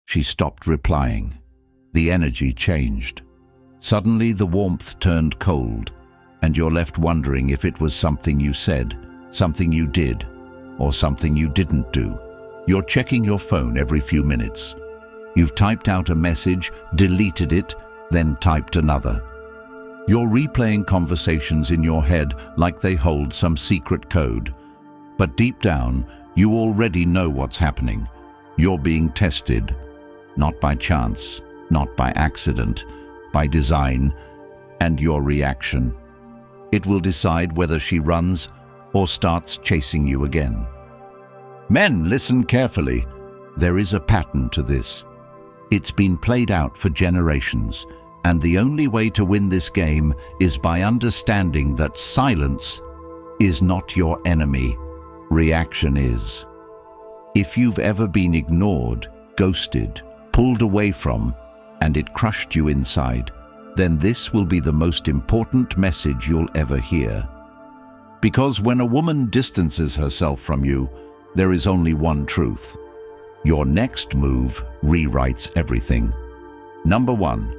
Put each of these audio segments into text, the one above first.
She stopped replying. The energy changed. Suddenly the warmth turned cold, and you're left wondering if it was something you said, something you did, or something you didn't do. You're checking your phone every few minutes. You've typed out a message, deleted it, then typed another. You're replaying conversations in your head like they hold some secret code. But deep down, you already know what's happening. You're being tested, not by chance, not by accident, by design, and your reaction. It will decide whether she runs or starts chasing you again. Men, listen carefully. There is a pattern to this. It's been played out for generations, and the only way to win this game is by understanding that silence is not your enemy. Reaction is. If you've ever been ignored, ghosted, pulled away from, and it crushed you inside, then this will be the most important message you'll ever hear. Because when a woman distances herself from you, there is only one truth. Your next move rewrites everything. Number 1.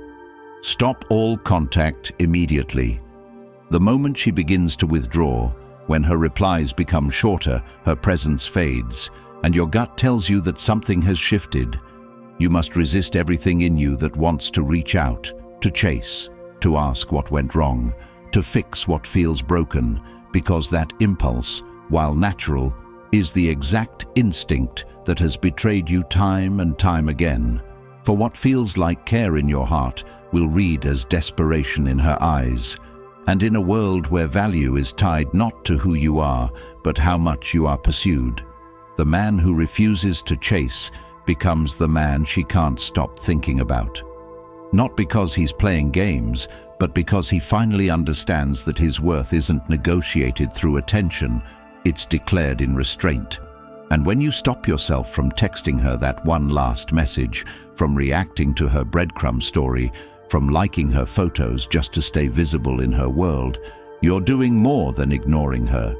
Stop all contact immediately. The moment she begins to withdraw, when her replies become shorter, her presence fades, and your gut tells you that something has shifted, you must resist everything in you that wants to reach out, to chase, to ask what went wrong, to fix what feels broken, because that impulse, while natural, is the exact instinct that has betrayed you time and time again. For what feels like care in your heart will read as desperation in her eyes. And in a world where value is tied not to who you are, but how much you are pursued, the man who refuses to chase becomes the man she can't stop thinking about. Not because he's playing games, but because he finally understands that his worth isn't negotiated through attention, it's declared in restraint. And when you stop yourself from texting her that one last message, from reacting to her breadcrumb story, from liking her photos just to stay visible in her world, you're doing more than ignoring her.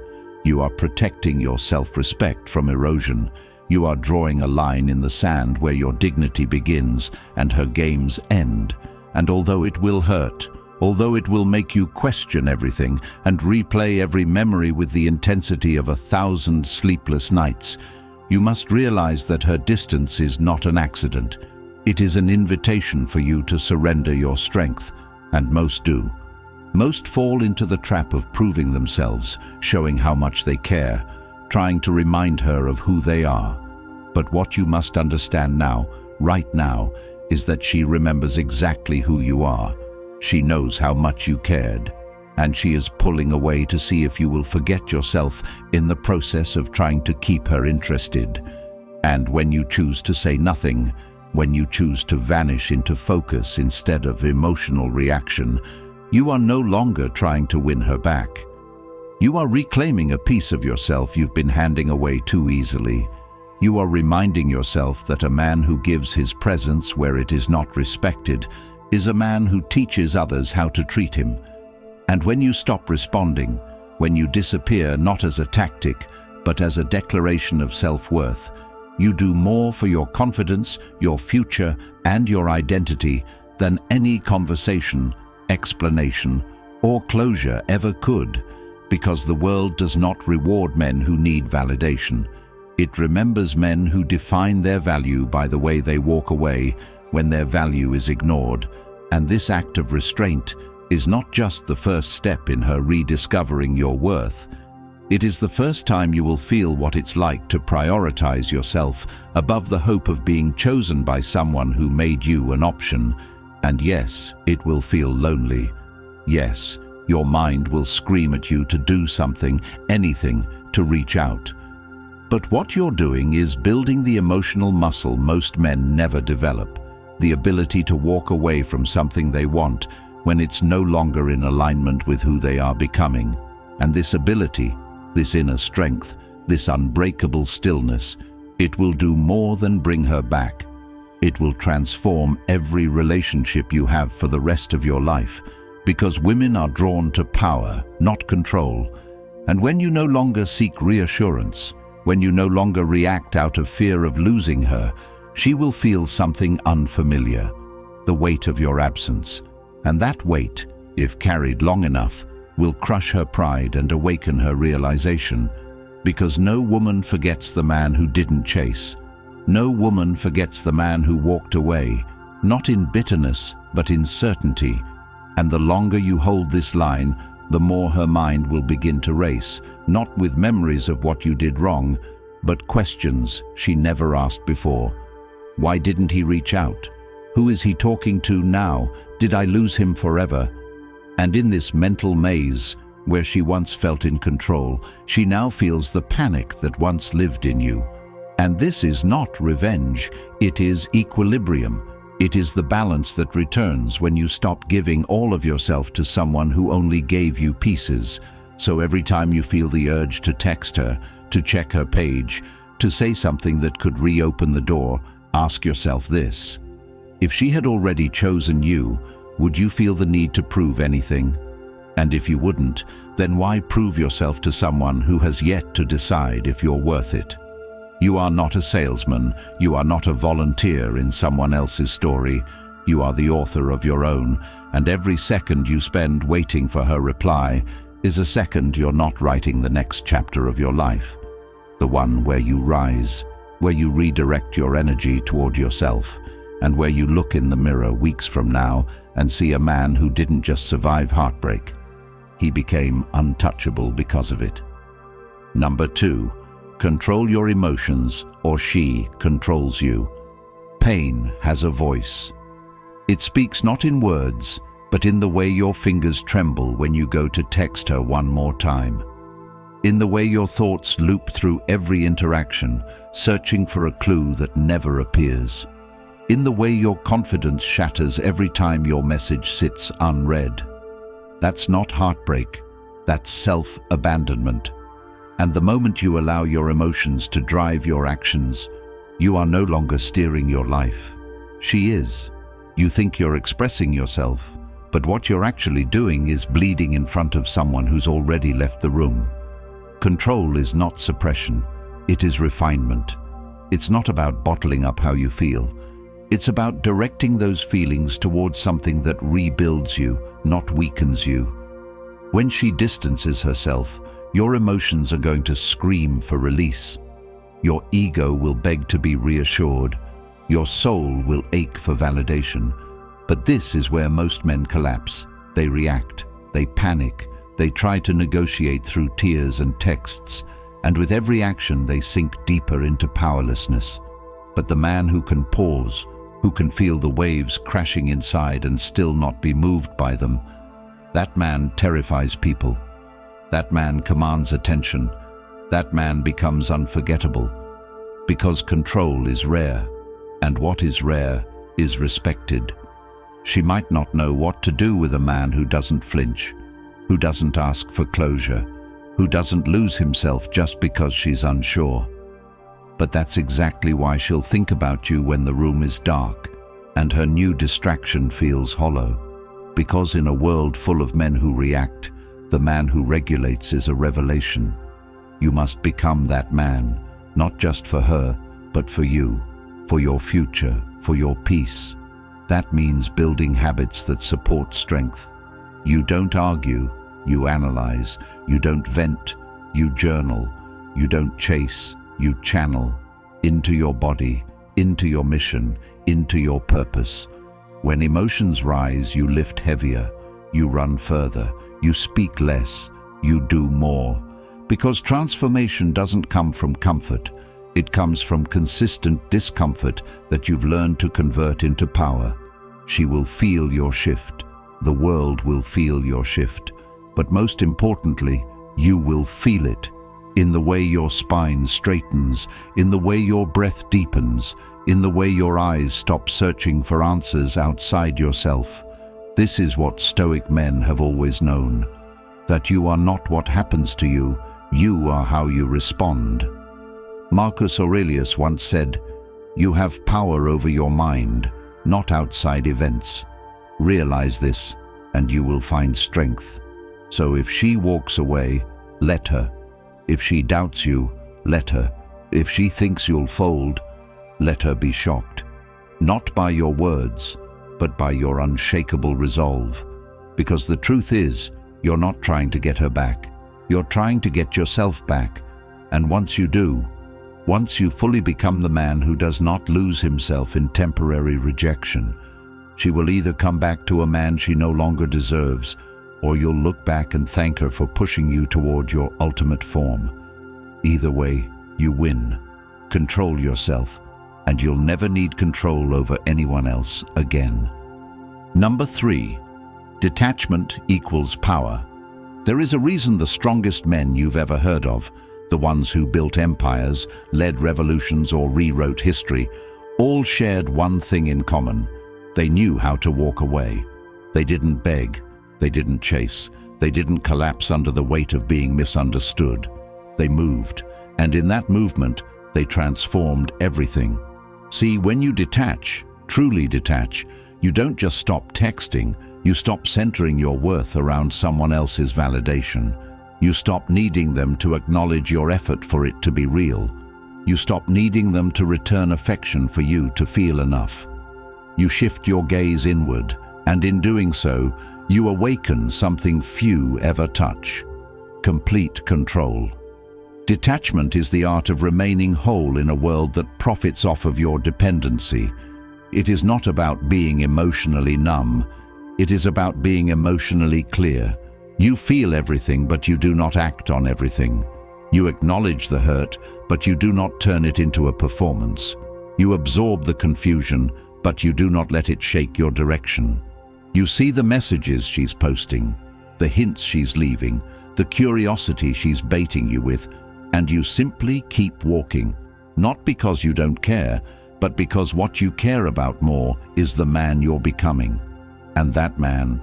You are protecting your self-respect from erosion. You are drawing a line in the sand where your dignity begins and her games end. And although it will hurt, although it will make you question everything and replay every memory with the intensity of 1,000 sleepless nights, you must realize that her distance is not an accident. It is an invitation for you to surrender your strength, and most do. Most fall into the trap of proving themselves, showing how much they care, trying to remind her of who they are. But what you must understand now, right now, is that she remembers exactly who you are. She knows how much you cared, and she is pulling away to see if you will forget yourself in the process of trying to keep her interested. And when you choose to say nothing, when you choose to vanish into focus instead of emotional reaction, you are no longer trying to win her back. You are reclaiming a piece of yourself you've been handing away too easily. You are reminding yourself that a man who gives his presence where it is not respected is a man who teaches others how to treat him. And when you stop responding, when you disappear not as a tactic, but as a declaration of self-worth, you do more for your confidence, your future, and your identity than any conversation, explanation, or closure ever could, because the world does not reward men who need validation. It remembers men who define their value by the way they walk away when their value is ignored, and this act of restraint is not just the first step in her rediscovering your worth. It is the first time you will feel what it's like to prioritize yourself above the hope of being chosen by someone who made you an option. And yes, it will feel lonely. Yes, your mind will scream at you to do something, anything, to reach out. But what you're doing is building the emotional muscle most men never develop, the ability to walk away from something they want when it's no longer in alignment with who they are becoming. And this ability, this inner strength, this unbreakable stillness, it will do more than bring her back. It will transform every relationship you have for the rest of your life, because women are drawn to power, not control. And when you no longer seek reassurance, when you no longer react out of fear of losing her, She will feel something unfamiliar, the weight of your absence, and that weight, if carried long enough, will crush her pride and awaken her realization, because no woman forgets the man who didn't chase. No woman forgets the man who walked away, not in bitterness, but in certainty. And the longer you hold this line, the more her mind will begin to race, not with memories of what you did wrong, but questions she never asked before. Why didn't he reach out? Who is he talking to now? Did I lose him forever? And in this mental maze, where she once felt in control, she now feels the panic that once lived in you. And this is not revenge, it is equilibrium. It is the balance that returns when you stop giving all of yourself to someone who only gave you pieces. So every time you feel the urge to text her, to check her page, to say something that could reopen the door, ask yourself this: if she had already chosen you, would you feel the need to prove anything? And if you wouldn't, then why prove yourself to someone who has yet to decide if you're worth it? You are not a salesman, you are not a volunteer in someone else's story. You are the author of your own, and every second you spend waiting for her reply is a second you're not writing the next chapter of your life. The one where you rise, where you redirect your energy toward yourself, and where you look in the mirror weeks from now and see a man who didn't just survive heartbreak. He became untouchable because of it. Number 2, control your emotions, or she controls you. Pain has a voice. It speaks not in words, but in the way your fingers tremble when you go to text her one more time. In the way your thoughts loop through every interaction, searching for a clue that never appears. In the way your confidence shatters every time your message sits unread. That's not heartbreak, that's self-abandonment. And the moment you allow your emotions to drive your actions, you are no longer steering your life. She is. You think you're expressing yourself, but what you're actually doing is bleeding in front of someone who's already left the room. Control is not suppression, it is refinement. It's not about bottling up how you feel. It's about directing those feelings towards something that rebuilds you, not weakens you. When she distances herself, your emotions are going to scream for release. Your ego will beg to be reassured. Your soul will ache for validation. But this is where most men collapse. They react, they panic, they try to negotiate through tears and texts, and with every action they sink deeper into powerlessness. But the man who can pause, who can feel the waves crashing inside and still not be moved by them, that man terrifies people. That man commands attention. That man becomes unforgettable. Because control is rare, and what is rare is respected. She might not know what to do with a man who doesn't flinch, who doesn't ask for closure, who doesn't lose himself just because she's unsure. But that's exactly why she'll think about you when the room is dark and her new distraction feels hollow. Because in a world full of men who react, the man who regulates is a revelation. You must become that man, not just for her, but for you, for your future, for your peace. That means building habits that support strength. You don't argue, you analyze. You don't vent, you journal. You don't chase, you channel. Into your body, into your mission, into your purpose. When emotions rise, you lift heavier, you run further, you speak less, you do more. Because transformation doesn't come from comfort. It comes from consistent discomfort that you've learned to convert into power. She will feel your shift. The world will feel your shift. But most importantly, you will feel it. In the way your spine straightens, in the way your breath deepens, in the way your eyes stop searching for answers outside yourself. This is what Stoic men have always known. That you are not what happens to you, you are how you respond. Marcus Aurelius once said, "You have power over your mind, not outside events. Realize this, and you will find strength." So if she walks away, let her. If she doubts you, let her. If she thinks you'll fold, let her be shocked. Not by your words, but by your unshakable resolve. Because the truth is, you're not trying to get her back. You're trying to get yourself back. And once you do, once you fully become the man who does not lose himself in temporary rejection, she will either come back to a man she no longer deserves, or you'll look back and thank her for pushing you toward your ultimate form. Either way, you win. Control yourself, and you'll never need control over anyone else again. Number 3. Detachment equals power. There is a reason the strongest men you've ever heard of, the ones who built empires, led revolutions, or rewrote history, all shared one thing in common. They knew how to walk away. They didn't beg. They didn't chase. They didn't collapse under the weight of being misunderstood. They moved, and in that movement, they transformed everything. See, when you detach, truly detach, you don't just stop texting, you stop centering your worth around someone else's validation. You stop needing them to acknowledge your effort for it to be real. You stop needing them to return affection for you to feel enough. You shift your gaze inward, and in doing so, you awaken something few ever touch: complete control. Detachment is the art of remaining whole in a world that profits off of your dependency. It is not about being emotionally numb. It is about being emotionally clear. You feel everything, but you do not act on everything. You acknowledge the hurt, but you do not turn it into a performance. You absorb the confusion, but you do not let it shake your direction. You see the messages she's posting, the hints she's leaving, the curiosity she's baiting you with, and you simply keep walking, not because you don't care, but because what you care about more is the man you're becoming. And that man,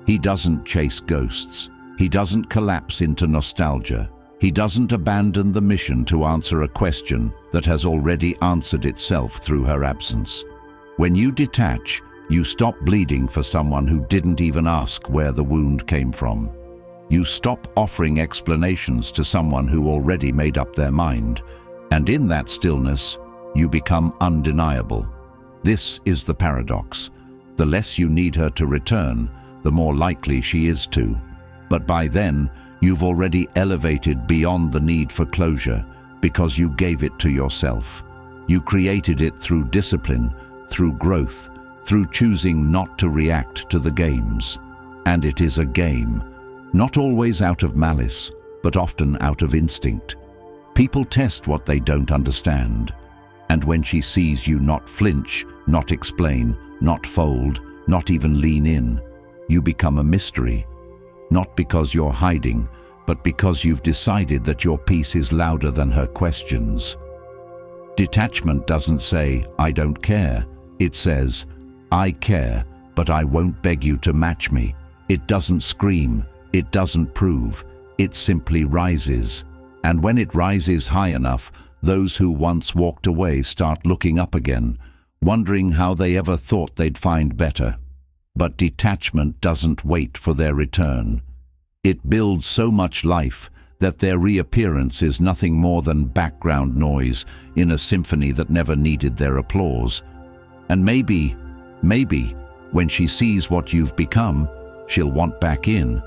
he doesn't chase ghosts. He doesn't collapse into nostalgia. He doesn't abandon the mission to answer a question that has already answered itself through her absence. When you detach, you stop bleeding for someone who didn't even ask where the wound came from. You stop offering explanations to someone who already made up their mind, and in that stillness, you become undeniable. This is the paradox. The less you need her to return, the more likely she is to. But by then, you've already elevated beyond the need for closure because you gave it to yourself. You created it through discipline, through growth, through choosing not to react to the games. And it is a game. Not always out of malice, but often out of instinct. People test what they don't understand. And when she sees you not flinch, not explain, not fold, not even lean in, you become a mystery. Not because you're hiding, but because you've decided that your peace is louder than her questions. Detachment doesn't say, "I don't care." It says, "I care, but I won't beg you to match me." It doesn't scream. It doesn't prove. It simply rises. And when it rises high enough, those who once walked away start looking up again, wondering how they ever thought they'd find better. But detachment doesn't wait for their return. It builds so much life that their reappearance is nothing more than background noise in a symphony that never needed their applause. And maybe, when she sees what you've become, she'll want back in.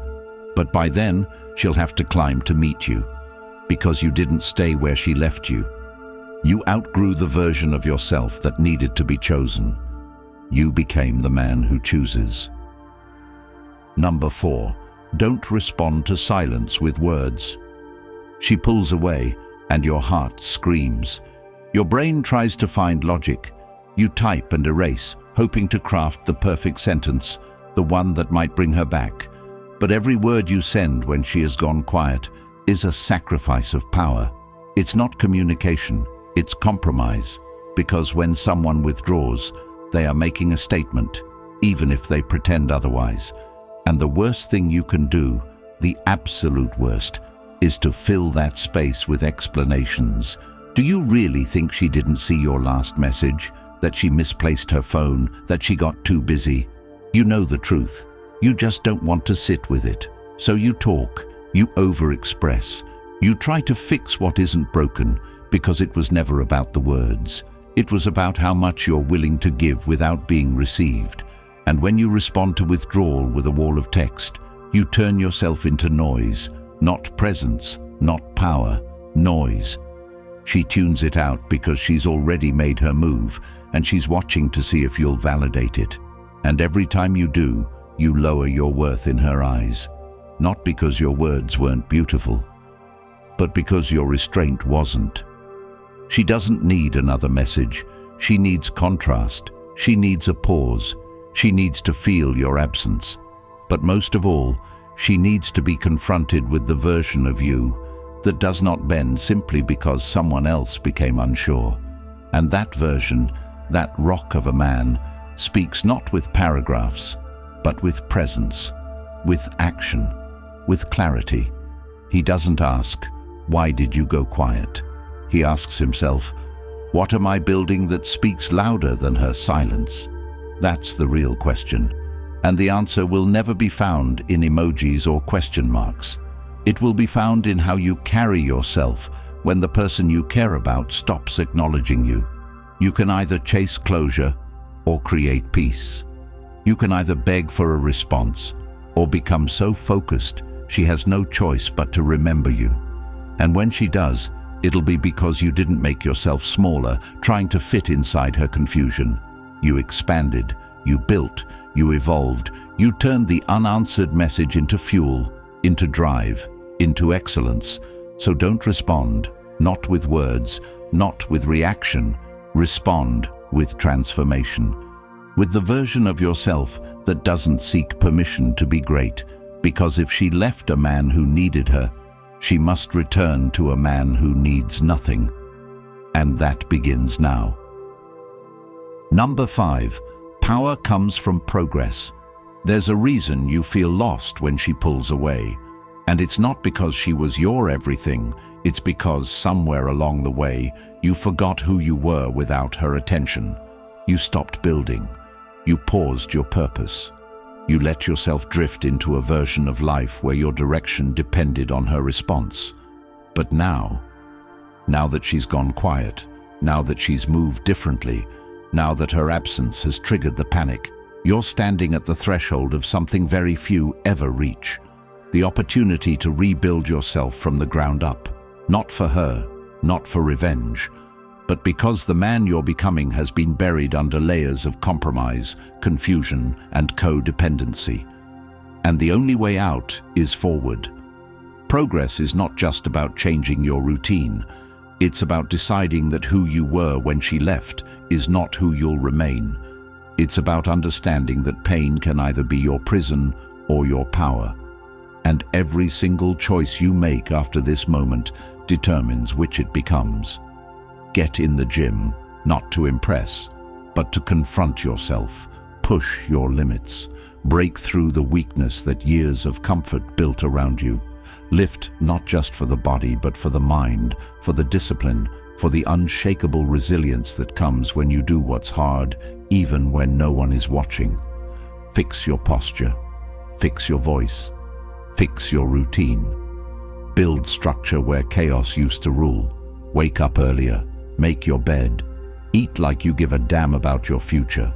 But by then, she'll have to climb to meet you, because you didn't stay where she left you. You outgrew the version of yourself that needed to be chosen. You became the man who chooses. Number 4, don't respond to silence with words. She pulls away, and your heart screams. Your brain tries to find logic. You type and erase, hoping to craft the perfect sentence, the one that might bring her back. But every word you send when she has gone quiet is a sacrifice of power. It's not communication, it's compromise. Because when someone withdraws, they are making a statement, even if they pretend otherwise. And the worst thing you can do, the absolute worst, is to fill that space with explanations. Do you really think she didn't see your last message? That she misplaced her phone? That she got too busy? You know the truth. You just don't want to sit with it. So you talk, you over-express. You try to fix what isn't broken because it was never about the words. It was about how much you're willing to give without being received. And when you respond to withdrawal with a wall of text, you turn yourself into noise, not presence, not power, noise. She tunes it out because she's already made her move, and she's watching to see if you'll validate it. And every time you do, you lower your worth in her eyes. Not because your words weren't beautiful, but because your restraint wasn't. She doesn't need another message. She needs contrast. She needs a pause. She needs to feel your absence. But most of all, she needs to be confronted with the version of you that does not bend simply because someone else became unsure. And that version, that rock of a man, speaks not with paragraphs, but with presence, with action, with clarity. He doesn't ask, "Why did you go quiet?" He asks himself, "What am I building that speaks louder than her silence?" That's the real question. And the answer will never be found in emojis or question marks. It will be found in how you carry yourself when the person you care about stops acknowledging you. You can either chase closure or create peace. You can either beg for a response or become so focused she has no choice but to remember you. And when she does, it'll be because you didn't make yourself smaller, trying to fit inside her confusion. You expanded, you built, you evolved, you turned the unanswered message into fuel, into drive, into excellence. So don't respond, not with words, not with reaction. Respond with transformation, with the version of yourself that doesn't seek permission to be great, because if she left a man who needed her, she must return to a man who needs nothing. And that begins now. Number 5, power comes from progress. There's a reason you feel lost when she pulls away. And it's not because she was your everything, it's because somewhere along the way, you forgot who you were without her attention. You stopped building. You paused your purpose. You let yourself drift into a version of life where your direction depended on her response. But now that she's gone quiet, now that she's moved differently, now that her absence has triggered the panic, you're standing at the threshold of something very few ever reach. The opportunity to rebuild yourself from the ground up. Not for her, not for revenge, but because the man you're becoming has been buried under layers of compromise, confusion, and codependency. And the only way out is forward. Progress is not just about changing your routine. It's about deciding that who you were when she left is not who you'll remain. It's about understanding that pain can either be your prison or your power. And every single choice you make after this moment determines which it becomes. Get in the gym, not to impress, but to confront yourself, push your limits, break through the weakness that years of comfort built around you. Lift not just for the body, but for the mind, for the discipline, for the unshakable resilience that comes when you do what's hard, even when no one is watching. Fix your posture, fix your voice, fix your routine. Build structure where chaos used to rule. Wake up earlier, make your bed, eat like you give a damn about your future.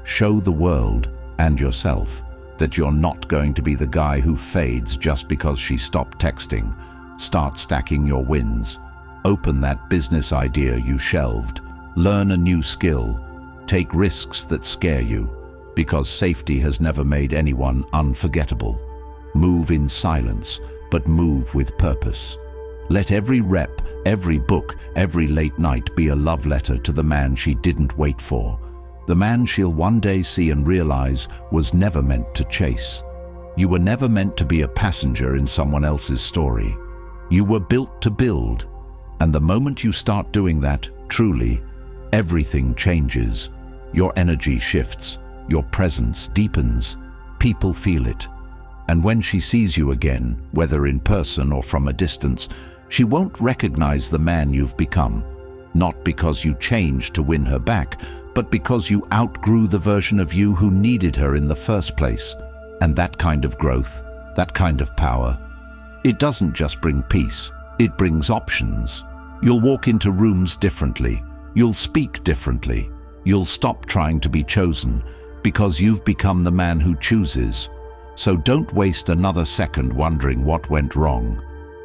Show the world and yourself that you're not going to be the guy who fades just because she stopped texting. Start stacking your wins. Open that business idea you shelved. Learn a new skill. Take risks that scare you, because safety has never made anyone unforgettable. Move in silence, but move with purpose. Let every rep, every book, every late night be a love letter to the man she didn't wait for. The man she'll one day see and realize was never meant to chase. You were never meant to be a passenger in someone else's story. You were built to build. And the moment you start doing that, truly, everything changes. Your energy shifts. Your presence deepens. People feel it. And when she sees you again, whether in person or from a distance, she won't recognize the man you've become. Not because you changed to win her back, but because you outgrew the version of you who needed her in the first place. And that kind of growth, that kind of power, it doesn't just bring peace, it brings options. You'll walk into rooms differently. You'll speak differently. You'll stop trying to be chosen because you've become the man who chooses. So don't waste another second wondering what went wrong.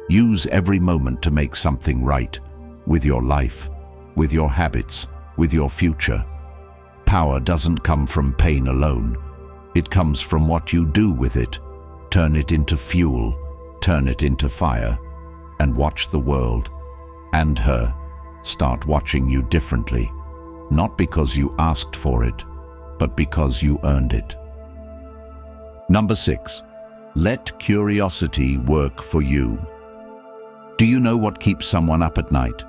Use every moment to make something right with your life, with your habits, with your future. Power doesn't come from pain alone. It comes from what you do with it. Turn it into fuel, turn it into fire, and watch the world and her start watching you differently. Not because you asked for it, but because you earned it. Number 6, let curiosity work for you. Do you know what keeps someone up at night?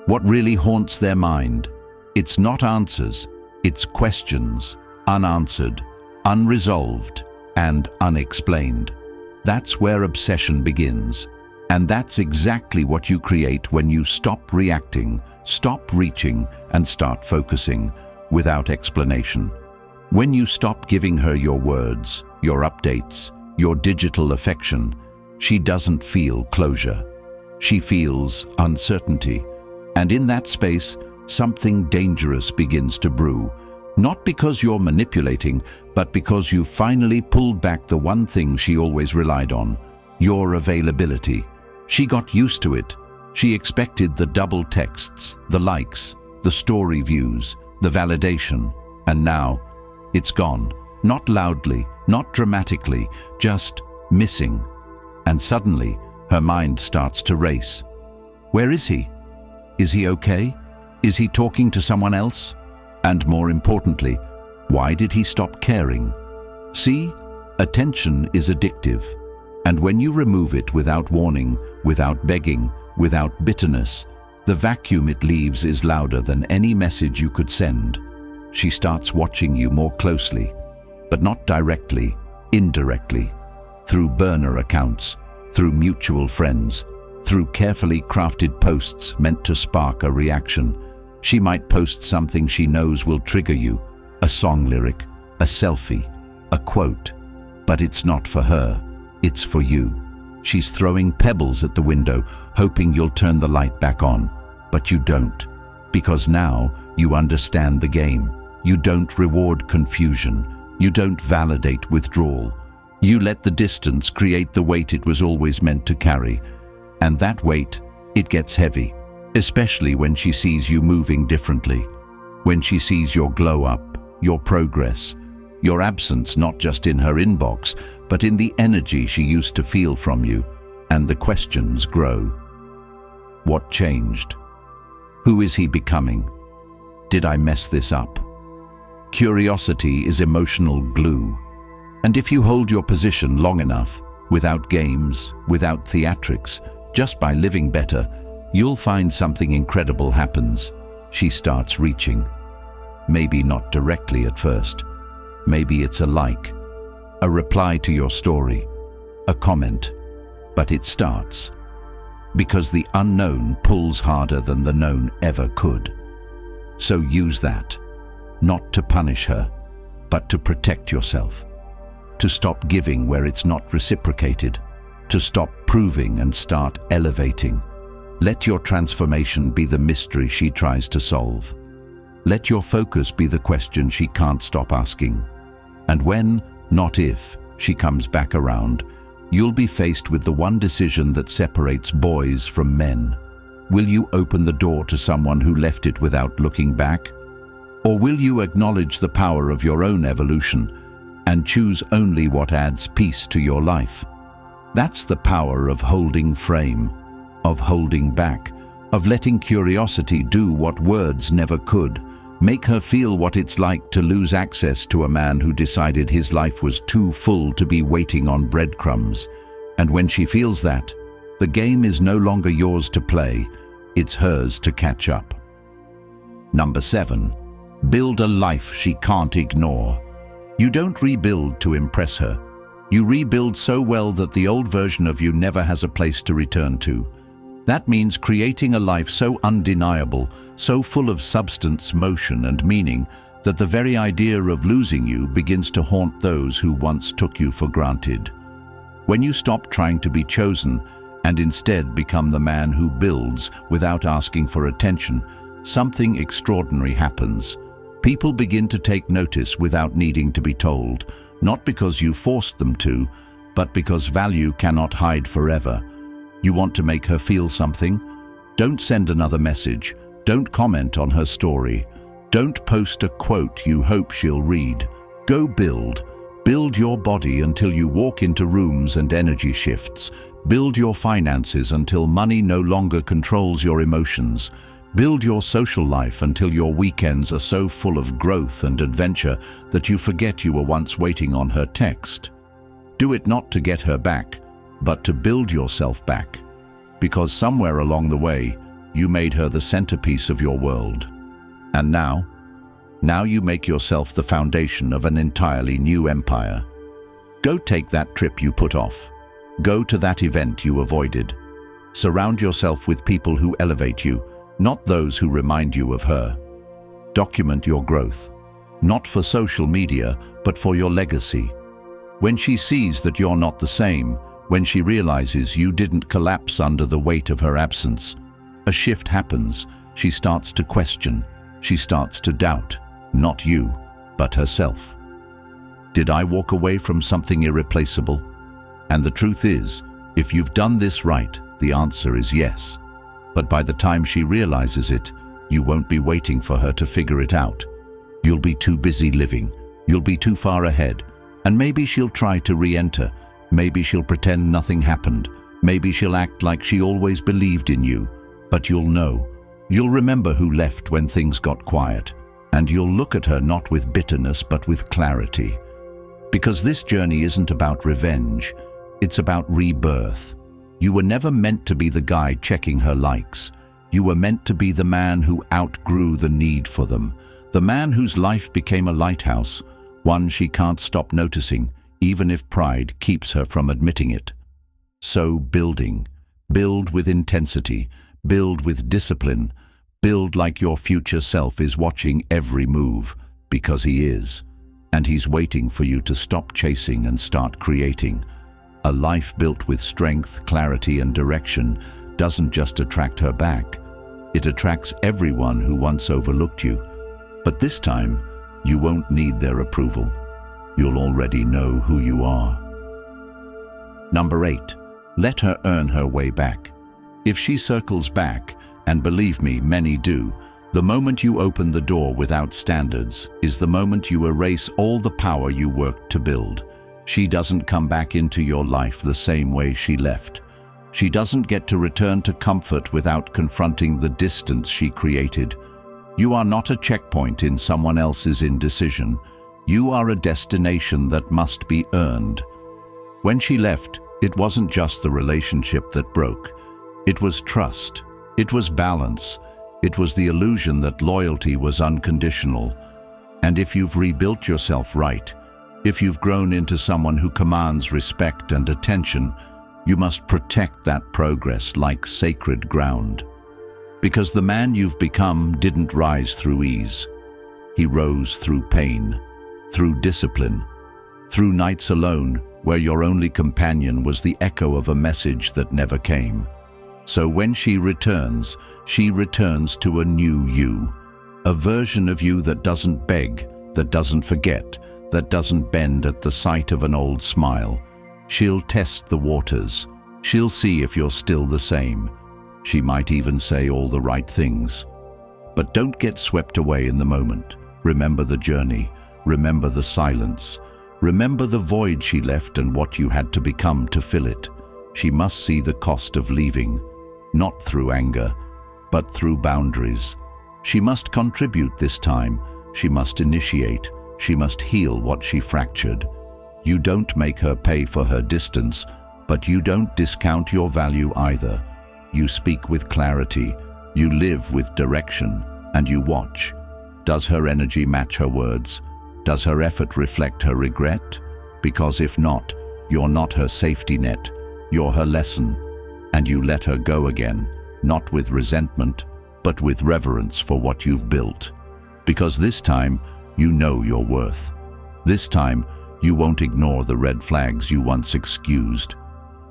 What really haunts their mind? It's not answers, it's questions, unanswered, unresolved, and unexplained. That's where obsession begins. And that's exactly what you create when you stop reacting, stop reaching, and start focusing without explanation. When you stop giving her your words, your updates, your digital affection, she doesn't feel closure. She feels uncertainty. And in that space, something dangerous begins to brew. Not because you're manipulating, but because you finally pulled back the one thing she always relied on, your availability. She got used to it. She expected the double texts, the likes, the story views, the validation. And now, it's gone. Not loudly, not dramatically, just missing. And suddenly, her mind starts to race. Where is he? Is he okay? Is he talking to someone else? And more importantly, why did he stop caring? See, attention is addictive. And when you remove it without warning, without begging, without bitterness, the vacuum it leaves is louder than any message you could send. She starts watching you more closely, but not directly, indirectly, through burner accounts, through mutual friends, through carefully crafted posts meant to spark a reaction. She might post something she knows will trigger you, a song lyric, a selfie, a quote, but it's not for her. It's for you. She's throwing pebbles at the window, hoping you'll turn the light back on. But you don't, because now you understand the game. You don't reward confusion. You don't validate withdrawal. You let the distance create the weight it was always meant to carry. And that weight, it gets heavy, especially when she sees you moving differently. When she sees your glow up, your progress, your absence not just in her inbox, but in the energy she used to feel from you, and the questions grow. What changed? Who is he becoming? Did I mess this up? Curiosity is emotional glue. And if you hold your position long enough, without games, without theatrics, just by living better, you'll find something incredible happens. She starts reaching. Maybe not directly at first. Maybe it's a like, a reply to your story, a comment, but it starts. Because the unknown pulls harder than the known ever could. So use that, not to punish her, but to protect yourself. To stop giving where it's not reciprocated, to stop proving and start elevating. Let your transformation be the mystery she tries to solve. Let your focus be the question she can't stop asking. And when, not if, she comes back around, you'll be faced with the one decision that separates boys from men. Will you open the door to someone who left it without looking back? Or will you acknowledge the power of your own evolution and choose only what adds peace to your life? That's the power of holding frame, of holding back, of letting curiosity do what words never could. Make her feel what it's like to lose access to a man who decided his life was too full to be waiting on breadcrumbs. And when she feels that, the game is no longer yours to play, it's hers to catch up. Number 7, build a life she can't ignore. You don't rebuild to impress her. You rebuild so well that the old version of you never has a place to return to. That means creating a life so undeniable, so full of substance, motion, and meaning that the very idea of losing you begins to haunt those who once took you for granted. When you stop trying to be chosen and instead become the man who builds without asking for attention, something extraordinary happens. People begin to take notice without needing to be told, not because you forced them to, but because value cannot hide forever. You want to make her feel something? Don't send another message. Don't comment on her story. Don't post a quote you hope she'll read. Go build. Build your body until you walk into rooms and energy shifts. Build your finances until money no longer controls your emotions. Build your social life until your weekends are so full of growth and adventure that you forget you were once waiting on her text. Do it not to get her back, but to build yourself back. Because somewhere along the way, you made her the centerpiece of your world. And now you make yourself the foundation of an entirely new empire. Go take that trip you put off. Go to that event you avoided. Surround yourself with people who elevate you, not those who remind you of her. Document your growth, not for social media, but for your legacy. When she sees that you're not the same, when she realizes you didn't collapse under the weight of her absence, a shift happens. She starts to question. She starts to doubt, not you, but herself. Did I walk away from something irreplaceable? And the truth is, if you've done this right, the answer is yes. But by the time she realizes it, you won't be waiting for her to figure it out. You'll be too busy living. You'll be too far ahead. And maybe she'll try to re-enter. Maybe she'll pretend nothing happened. Maybe she'll act like she always believed in you. But you'll know. You'll remember who left when things got quiet. And you'll look at her not with bitterness but with clarity. Because this journey isn't about revenge. It's about rebirth. You were never meant to be the guy checking her likes. You were meant to be the man who outgrew the need for them. The man whose life became a lighthouse, one she can't stop noticing, even if pride keeps her from admitting it. So building. Build with intensity. Build with discipline. Build like your future self is watching every move, because he is. And he's waiting for you to stop chasing and start creating. A life built with strength, clarity, and direction doesn't just attract her back. It attracts everyone who once overlooked you. But this time, you won't need their approval. You'll already know who you are. Number 8, let her earn her way back. If she circles back, and believe me, many do, the moment you open the door without standards is the moment you erase all the power you worked to build. She doesn't come back into your life the same way she left. She doesn't get to return to comfort without confronting the distance she created. You are not a checkpoint in someone else's indecision. You are a destination that must be earned. When she left, it wasn't just the relationship that broke. It was trust. It was balance. It was the illusion that loyalty was unconditional. And if you've rebuilt yourself right, if you've grown into someone who commands respect and attention, you must protect that progress like sacred ground. Because the man you've become didn't rise through ease. He rose through pain, through discipline, through nights alone where your only companion was the echo of a message that never came. So when she returns to a new you, a version of you that doesn't beg, that doesn't forget, that doesn't bend at the sight of an old smile. She'll test the waters. She'll see if you're still the same. She might even say all the right things. But don't get swept away in the moment. Remember the journey. Remember the silence. Remember the void she left and what you had to become to fill it. She must see the cost of leaving, not through anger, but through boundaries. She must contribute this time. She must initiate. She must heal what she fractured. You don't make her pay for her distance, but you don't discount your value either. You speak with clarity, you live with direction, and you watch. Does her energy match her words? Does her effort reflect her regret? Because if not, you're not her safety net, you're her lesson. And you let her go again, not with resentment, but with reverence for what you've built. Because this time, you know your worth. This time, you won't ignore the red flags you once excused.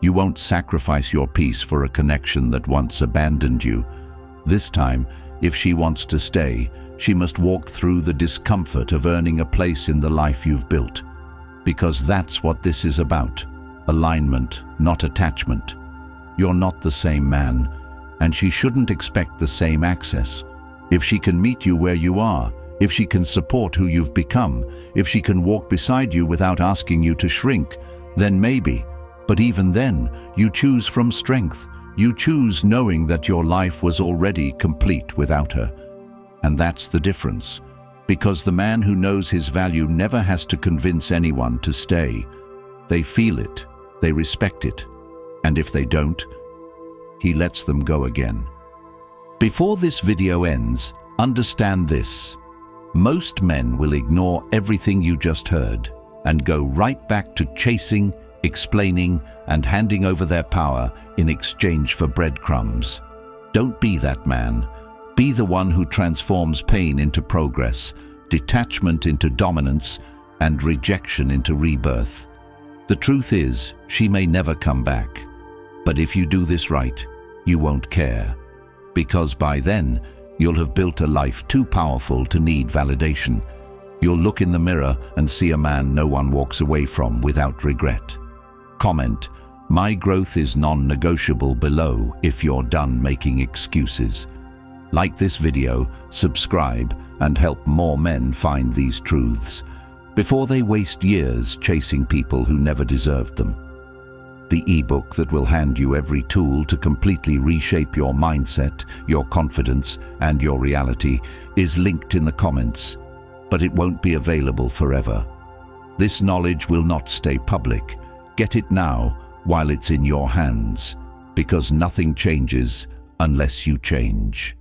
You won't sacrifice your peace for a connection that once abandoned you. This time, If she wants to stay, she must walk through the discomfort of earning a place in the life you've built. Because that's what this is about. Alignment, not attachment. You're not the same man, and she shouldn't expect the same access. If she can meet you where you are, if she can support who you've become, if she can walk beside you without asking you to shrink, then maybe. But even then, you choose from strength. You choose knowing that your life was already complete without her. And that's the difference. Because the man who knows his value never has to convince anyone to stay. They feel it, they respect it, and if they don't, he lets them go again. Before this video ends, understand this. Most men will ignore everything you just heard and go right back to chasing, explaining, and handing over their power in exchange for breadcrumbs. Don't be that man. Be the one who transforms pain into progress, detachment into dominance, and rejection into rebirth. The truth is, she may never come back. But if you do this right, you won't care. Because by then, you'll have built a life too powerful to need validation. You'll look in the mirror and see a man no one walks away from without regret. Comment, "My growth is non-negotiable" below if you're done making excuses. Like this video, subscribe, and help more men find these truths before they waste years chasing people who never deserved them. The ebook that will hand you every tool to completely reshape your mindset, your confidence, and your reality is linked in the comments, but it won't be available forever. This knowledge will not stay public. Get it now while it's in your hands, because nothing changes unless you change.